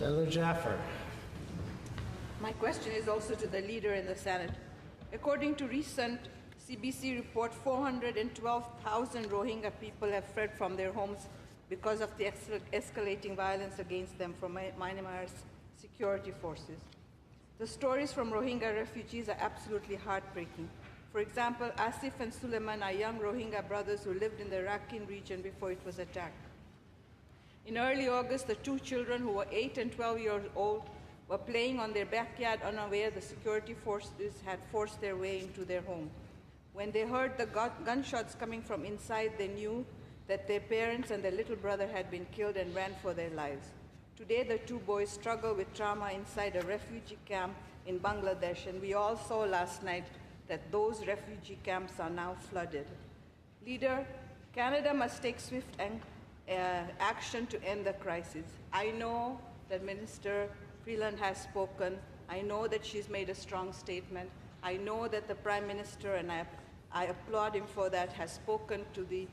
Senator Jaffer. My question is also to the leader in the Senate. According to recent CBC report, 412,000 Rohingya people have fled from their homes because of the escalating violence against them from Myanmar's security forces. The stories from Rohingya refugees are absolutely heartbreaking. For example, Asif and Suleiman are young Rohingya brothers who lived in the Rakhine region before it was attacked. In early August, the two children, who were 8 and 12 years old, were playing on their backyard unaware the security forces had forced their way into their home. When they heard the gunshots coming from inside, they knew that their parents and their little brother had been killed and ran for their lives. Today, the two boys struggle with trauma inside a refugee camp in Bangladesh, and we all saw last night that those refugee camps are now flooded. Leader, Canada must take swift action to end the crisis. I know that Minister Freeland has spoken. I know that she's made a strong statement. I know that the Prime Minister, and I applaud him for that, has spoken to the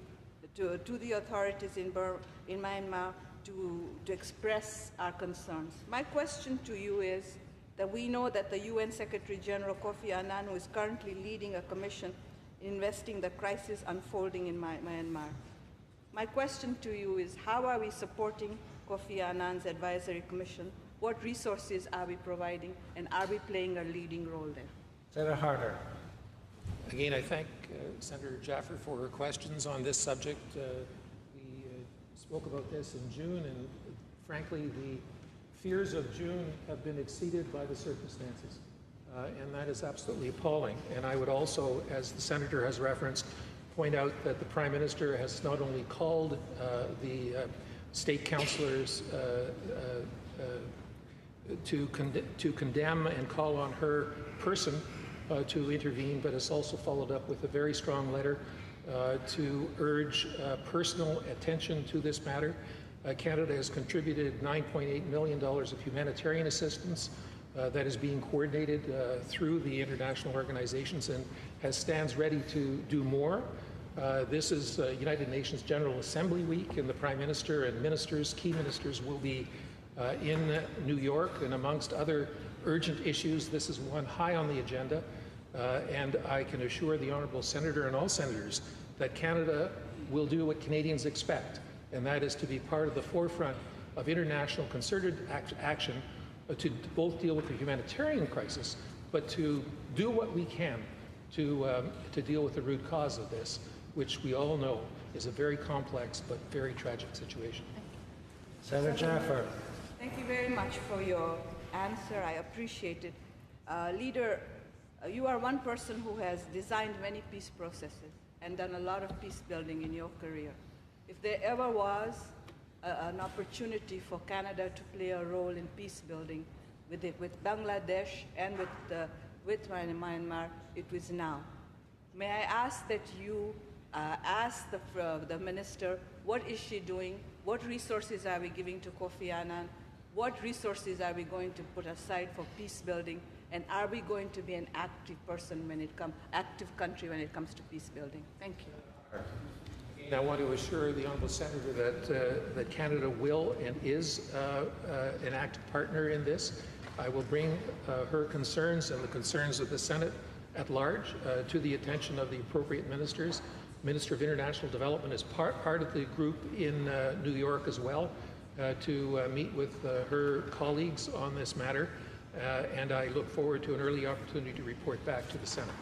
authorities in Myanmar to express our concerns. My question to you is that we know that the UN Secretary General Kofi Annan, who is currently leading a commission investigating the crisis unfolding in Myanmar. My question to you is, how are we supporting Kofi Annan's advisory commission? What resources are we providing, and are we playing a leading role there? Senator Harder. Again, I thank Senator Jaffer for her questions on this subject. We spoke about this in June, and frankly, the fears of June have been exceeded by the circumstances, and that is absolutely appalling. And I would also, as the Senator has referenced, point out that the Prime Minister has not only called the state councillors to condemn and call on her person to intervene, but has also followed up with a very strong letter to urge personal attention to this matter. Canada has contributed $9.8 million of humanitarian assistance that is being coordinated through the international organizations and stands ready to do more. This is United Nations General Assembly Week, and the Prime Minister and ministers, key ministers, will be in New York, and amongst other urgent issues, this is one high on the agenda. And I can assure the Honourable Senator and all Senators that Canada will do what Canadians expect, and that is to be part of the forefront of international concerted action to both deal with the humanitarian crisis, but to do what we can to deal with the root cause of this, which we all know is a very complex but very tragic situation. Senator Jaffer. Thank you very much for your answer. I appreciate it. Leader, you are one person who has designed many peace processes and done a lot of peace building in your career. If there ever was an opportunity for Canada to play a role in peace building with Bangladesh and with Myanmar, it was now. May I ask that you ask the minister, what is she doing? What resources are we giving to Kofi Annan? What resources are we going to put aside for peace building? And are we going to be an active active country when it comes to peace building? Thank you. And I want to assure the Honourable Senator that Canada will and is an active partner in this. I will bring her concerns and the concerns of the Senate at large to the attention of the appropriate ministers. Minister of International Development is part of the group in New York as well to meet with her colleagues on this matter, and I look forward to an early opportunity to report back to the Senate.